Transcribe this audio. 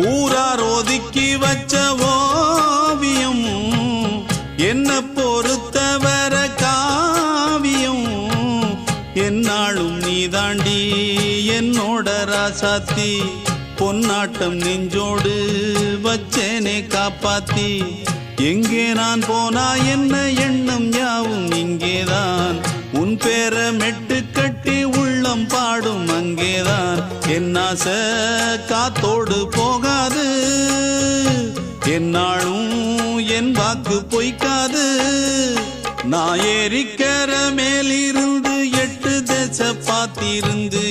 ஊரார் ஒதுக்கி வச்ச ஓவியம் என்ன பொறுத்தவர காவியம் என்னாலும் நீதாண்டி என்னோட ராசாத்தி பொன்னாட்டம் நெஞ்சோடு வச்சேனே காப்பாத்தி எங்கே நான் போனா என்ன எண்ணம் யாவும் இங்கேதான் உன் பேர மெட்டு கட்டி உள்ளம் பாடும் அங்கேதான் என் ஆசை காத்தோடு போகாது என்னாலும் என் வாக்கு பொய்க்காது நான் ஏறிக்கர மேலிருந்து 8 தேச பாத்திருந்து